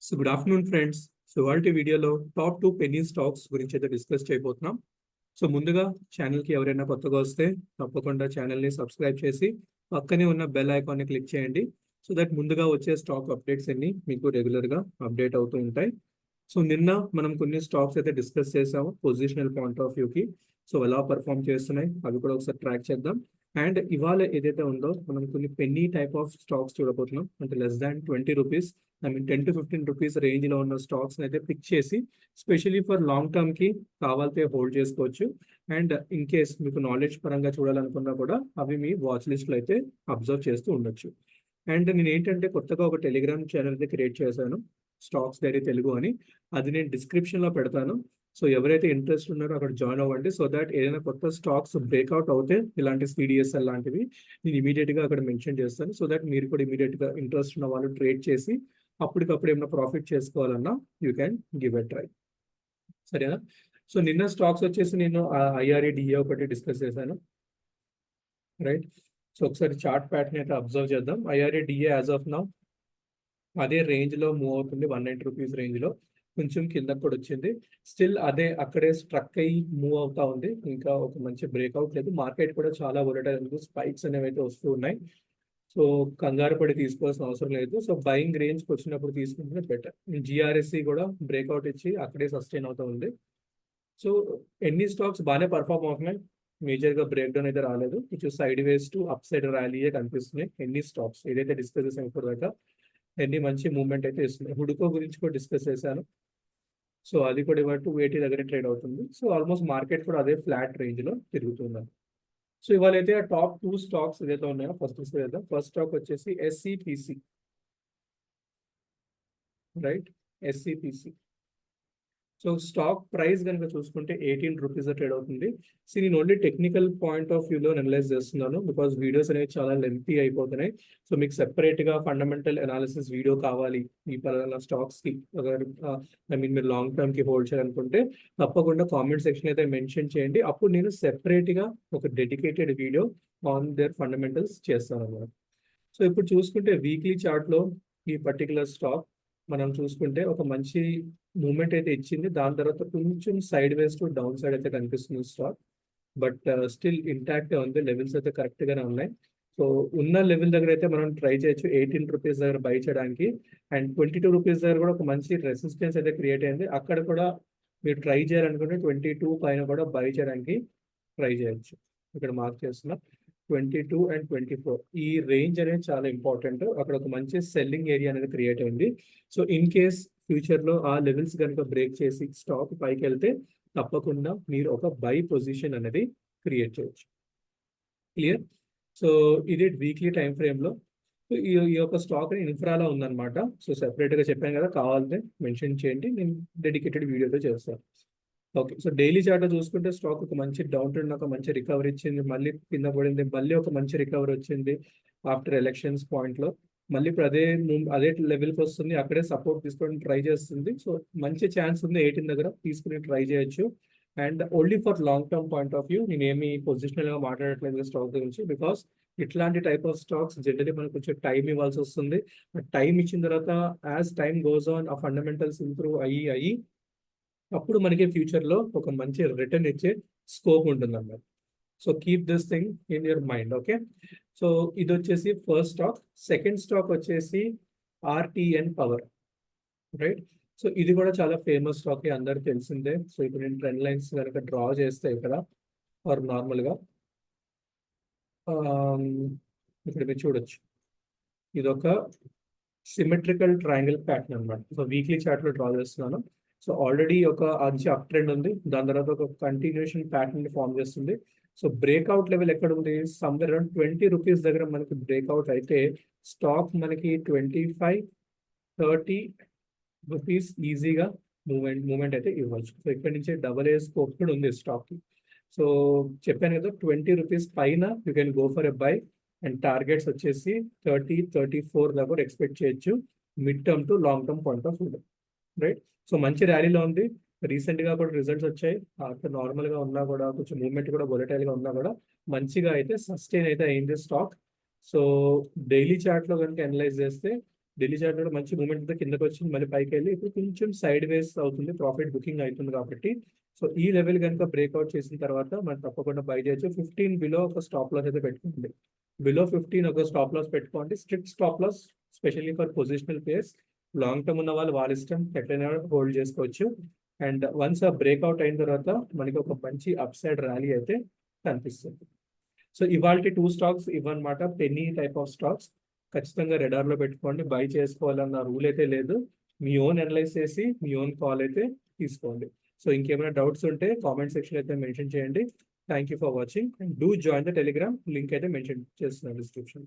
So good afternoon friends. So వాళ్ళ వీడియోలో top 2 Penney stocks గురించి అయితే డిస్కస్ చేయబోతున్నాం. సో ముందుగా ఛానల్కి ఎవరైనా కొత్తగా వస్తే తప్పకుండా ఛానల్ని సబ్స్క్రైబ్ చేసి పక్కనే ఉన్న బెల్ ఐకాన్ని క్లిక్ చేయండి. సో దట్ ముందుగా వచ్చే స్టాక్ అప్డేట్స్ అన్ని మీకు రెగ్యులర్గా అప్డేట్ అవుతూ ఉంటాయి. సో నిన్న మనం కొన్ని స్టాక్స్ అయితే డిస్కస్ చేసాము పొజిషనల్ పాయింట్ ఆఫ్ వ్యూకి. సో ఎలా పర్ఫామ్ చేస్తున్నాయి అవి కూడా ఒకసారి ట్రాక్ చేద్దాం. అండ్ ఇవాళ ఏదైతే ఉందో మనం కొన్ని పెన్నీ టైప్ ఆఫ్ స్టాక్స్ చూడబోతున్నాం. అంటే less than 20 rupees, I mean 10 to 15 rupees range లో ఉన్న స్టాక్స్ అయితే పిక్ చేసి స్పెషలీ ఫర్ లాంగ్ టర్మ్ కి కావాలితే హోల్డ్ చేసుకోవచ్చు. అండ్ ఇన్ కేస్ మీకు నాలెడ్జ్ పరంగా చూడాలనుకున్నా కూడా అవి మీ వాచ్ లిస్ట్ లో అయితే అబ్జర్వ్ చేస్తూ ఉండొచ్చు. అండ్ నేను ఏంటంటే కొత్తగా ఒక టెలిగ్రామ్ ఛానల్ అయితే క్రియేట్ చేశాను, స్టాక్స్ డైరీ తెలుగు అని. అది నేను డిస్క్రిప్షన్ లో పెడతాను. సో ఎవరైతే ఇంట్రెస్ట్ ఉన్నారో అక్కడ జాయిన్ అవ్వండి. సో దట్ ఏదైనా కొత్త స్టాక్స్ బ్రేక్అవుట్ అవుతే ఇలాంటి సిడిఎస్ఎల్ లాంటివి నేను ఇమీడియట్ గా అక్కడ మెన్షన్ చేస్తాను. సో దట్ మీరు కూడా ఇమీడియట్ గా ఇంట్రెస్ట్ ఉన్న వాళ్ళు ట్రేడ్ చేసి అప్పటికప్పుడు ఏమైనా ప్రాఫిట్ చేసుకోవాలన్నా you can give a try. సరేనా? సో నిన్న స్టాక్స్ వచ్చేసి నేను ఐఆర్ఏడిఏ ఒకటి డిస్కస్ చేశాను, రైట్? సో ఒకసారి చార్ట్ ప్యాటర్న్ అయితే అబ్జర్వ్ చేద్దాం. ఐఆర్ఏడిఏ యాజ్ ఆఫ్ నౌ అదే రేంజ్ లో మూవ్ అవుతుంది, 190 రూపీస్ రేంజ్ లో. కొంచెం కిందకు కూడా వచ్చింది. స్టిల్ అదే అక్కడే స్ట్రక్ అయ్యి మూవ్ అవుతా ఉంది. ఇంకా ఒక మంచి బ్రేక్అవుట్ లేదు. మార్కెట్ కూడా చాలా వొలటైల్ ఉంది, స్పైక్స్ అనేవి అయితే వస్తూ ఉన్నాయి. సో కంగారు పడి తీసుకోవాల్సిన అవసరం లేదు. సో బయింగ్ రేంజ్కి వచ్చినప్పుడు తీసుకుంటే బెటర్. జిఆర్ఎస్సి కూడా బ్రేక్అవుట్ ఇచ్చి అక్కడే సస్టైన్ అవుతూ ఉంది. సో ఎన్ని స్టాక్స్ బాగానే పర్ఫార్మ్ అవుతున్నాయి, మేజర్ గా బ్రేక్ డౌన్ అయితే రాలేదు. కొంచెం sideways to upside ర్యాలీయే కనిపిస్తున్నాయి ఎన్ని స్టాక్స్ ఏదైతే డిస్కస్ చేసాం ఇప్పుడు దాకా. ఎన్ని మంచి మూవ్మెంట్ అయితే ఇస్తున్నాయి. హుడుకో గురించి కూడా డిస్కస్ చేశాను. సో అది కూడా ఇవాళ 280 దగ్గర ట్రేడ్ అవుతుంది. సో ఆల్మోస్ట్ మార్కెట్ కూడా అదే ఫ్లాట్ రేంజ్ లో తిరుగుతుంది. సో ఇవాళ అయితే ఆ టాప్ 2 స్టాక్స్ ఏదైతే ఉన్నాయో ఫస్ట్ చేద్దాం. ఫస్ట్ స్టాక్ వచ్చేసి ఎస్సిపిసి, రైట్? ఎస్సిపిసి. సో స్టాక్ ప్రైస్ కనుక చూసుకుంటే 18 రూపీస్ ట్రేడ్ అవుతుంది. సో నేను ఓన్లీ టెక్నికల్ పాయింట్ ఆఫ్ వ్యూలో అనలైజ్ చేస్తున్నాను, బికాస్ వీడియోస్ అనేవి చాలా లెంతీ అయిపోతున్నాయి. సో మీకు సెపరేట్ గా ఫండమెంటల్ అనాలిసిస్ వీడియో కావాలి ఈ పలానా స్టాక్స్ కి, ఐ మీన్ మీరు లాంగ్ టర్మ్ కి హోల్డ్ చేయాలనుకుంటే తప్పకుండా కామెంట్ సెక్షన్ అయితే మెన్షన్ చేయండి. అప్పుడు నేను సెపరేట్ గా ఒక dedicated video on their fundamentals చేస్తాను అన్నమాట. సో ఇప్పుడు చూసుకుంటే వీక్లీ చార్ట్ లో ఈ పర్టికులర్ స్టాక్ మనం చూసుకుంటే ఒక మంచి మూమెంట్ అయితే ఇచ్చింది. దాని తర్వాత కొంచెం sideways to down side అయితే కనిపిస్తుంది స్టాక్. బట్ స్టిల్ ఇంటాక్ట్ ఉంది, లెవెల్స్ అయితే కరెక్ట్ గానే ఉన్నాయి. సో ఉన్న లెవెల్ దగ్గర అయితే మనం ట్రై చేయొచ్చు 18 రూపీస్ దగ్గర బై చేయడానికి. అండ్ 22 రూపీస్ దగ్గర కూడా ఒక మంచి రెసిస్టెన్స్ అయితే క్రియేట్ అయింది. అక్కడ కూడా మీరు ట్రై చేయాలనుకుంటే 22 పైన కూడా బై చేయడానికి ట్రై చేయొచ్చు. ఇక్కడ మార్క్ చేస్తున్నా 22 and 24 ఈ రేంజ్ అనేది చాలా ఇంపార్టెంట్. అక్కడ ఒక మంచి సెల్లింగ్ ఏరియా అనేది క్రియేట్ అయింది. సో ఇన్ కేస్ ఫ్యూచర్ లో ఆ లెవెల్స్ కనుక బ్రేక్ చేసి స్టాక్ పైకి వెళ్తే తప్పకుండా మీరు ఒక బై పొజిషన్ అనేది క్రియేట్ చేయొచ్చు. క్లియర్? సో ఇది వీక్లీ టైం ఫ్రేమ్ లో ఈ ఈ యొక్క స్టాక్ ఇన్ఫ్రాలో ఉందన్నమాట. సో సెపరేట్ గా చెప్పాను కదా, కావాలంటే మెన్షన్ చేయండి, నేను డెడికేటెడ్ వీడియోతో చేస్తాను. ఓకే. సో డైలీ చార్ట్ చూసుకుంటే స్టాక్ ఒక మంచి డౌన్ ట్రెండ్, ఒక మంచి రికవరీ ఇచ్చింది, మళ్ళీ కింద పడింది, మళ్ళీ ఒక మంచి రికవరీ వచ్చింది ఆఫ్టర్ ఎలక్షన్స్ పాయింట్ లో. మళ్ళీ ఇప్పుడు అదే లెవెల్కి వస్తుంది, అక్కడే సపోర్ట్ తీసుకోవడం ట్రై చేస్తుంది. సో మంచి ఛాన్స్ ఉంది 18 దగ్గర తీసుకుని ట్రై చేయొచ్చు. And only for long term point of view నేను ఏమి పొజిషనల్ గా మాట్లాడట్లేదు స్టాక్ గురించి, బికాస్ ఇట్లాంటి టైప్ ఆఫ్ స్టాక్స్ జనరలీ మనకు కొంచెం టైం ఇవ్వాల్సి వస్తుంది. టైం ఇచ్చిన తర్వాత యాజ్ టైం గోస్ ఆన్ ఆ ఫండమెంటల్స్ ఇంప్రూవ్ అయ్యి అప్పుడు మనకి ఫ్యూచర్ లో ఒక మంచి రిటర్న్ ఇచ్చే స్కోప్ ఉంటుంది అన్నమాట. So keep this thing in your mind. Okay. So ఇది వచ్చేసి ఫస్ట్ స్టాక్. సెకండ్ స్టాక్ వచ్చేసి ఆర్టీఎన్ పవర్, రైట్? సో ఇది కూడా చాలా ఫేమస్ స్టాక్, అందరికి తెలిసిందే. సో ఇప్పుడు నేను ట్రెండ్ లైన్స్ కనుక డ్రా చేస్తే ఇక్కడ ఆర్ నార్మల్ గా ఇక్కడ మీరు చూడొచ్చు, ఇది ఒక సిమెట్రికల్ ట్రయాంగిల్ ప్యాటర్న్ అనమాట. సో వీక్లీ చార్ట్ లో డ్రా చేస్తున్నాను. సో ఆల్రెడీ ఒక మంచి అప్ ట్రెండ్ ఉంది, దాని తర్వాత ఒక కంటిన్యూషన్ ప్యాటర్న్ ఫామ్ చేస్తుంది. సో బ్రేక్అవుట్ లెవెల్ ఎక్కడ ఉంది? సమ్వేర్ అరౌండ్ 20 రూపీస్ దగ్గర మనకి బ్రేక్అవుట్ అయితే స్టాక్ మనకి 25-30 రూపీస్ ఈజీగా మూమెంట్ అయితే ఇవ్వచ్చు. సో ఇక్కడ నుంచి డబల్ ఏ స్కోప్ కూడా ఉంది స్టాక్ కి. సో చెప్పాను కదా 20 రూపీస్ పైన you can go for a by. And targets వచ్చేసి 30-34 దగ్గర ఎక్స్పెక్ట్ చేయొచ్చు mid term two long term point of view, right? So మంచి ర్యాలీలో ఉంది. రీసెంట్ గా కూడా రిజల్ట్స్ వచ్చాయి. నార్మల్ గా ఉన్నా కూడా కొంచెం మూవ్మెంట్ కూడా వొలటైల్ గా ఉన్నా కూడా మంచిగా అయితే సస్టైన్ అయితే అయింది స్టాక్. సో డైలీ చార్ట్ లో కనుక అనలైజ్ చేస్తే ఢిల్లీ చార్ట్ కూడా మంచి మూమెంట్ తో కిందకి వచ్చింది, మళ్ళీ పైకి వెళ్ళి ఇప్పుడు కొంచెం సైడ్ వేస్ అవుతుంది, ప్రాఫిట్ బుకింగ్ అవుతుంది కాబట్టి. సో ఈ లెవెల్ కనుక బ్రేక్అవుట్ చేసిన తర్వాత మనం తప్పకుండా బై చేయొచ్చు. 15 బిలో ఒక స్టాప్ లాస్ అయితే పెట్టుకోండి, బిలో 15 ఒక స్టాప్ లాస్ పెట్టుకోండి, strict stop loss, specially for positional players. Long term ఉన్న వాళ్ళు వాళ్ళ ఇష్టం, ఎట్లయినా హోల్డ్ చేసుకోవచ్చు. అండ్ వన్స్ ఆ బ్రేక్అవుట్ అయిన తర్వాత మనకి ఒక మంచి అప్ సైడ్ ర్యాలీ అయితే కనిపిస్తుంది. సో ఇవాళ 2 స్టాక్స్ ఇవన్నమాట, పెన్నీ టైప్ ఆఫ్ స్టాక్స్. ఖచ్చితంగా రెడార్ లో పెట్టుకోండి, బై చేసుకోవాలన్న రూల్ అయితే లేదు. మీ ఓన్ అనలైజ్ చేసి మీ ఓన్ కాల్ అయితే తీసుకోండి. సో ఇంకేమైనా డౌట్స్ ఉంటే కామెంట్ సెక్షన్ అయితే మెన్షన్ చేయండి. Thank you for watching and do join the Telegram, link అయితే మెన్షన్ చేస్తున్నాను డిస్క్రిప్షన్.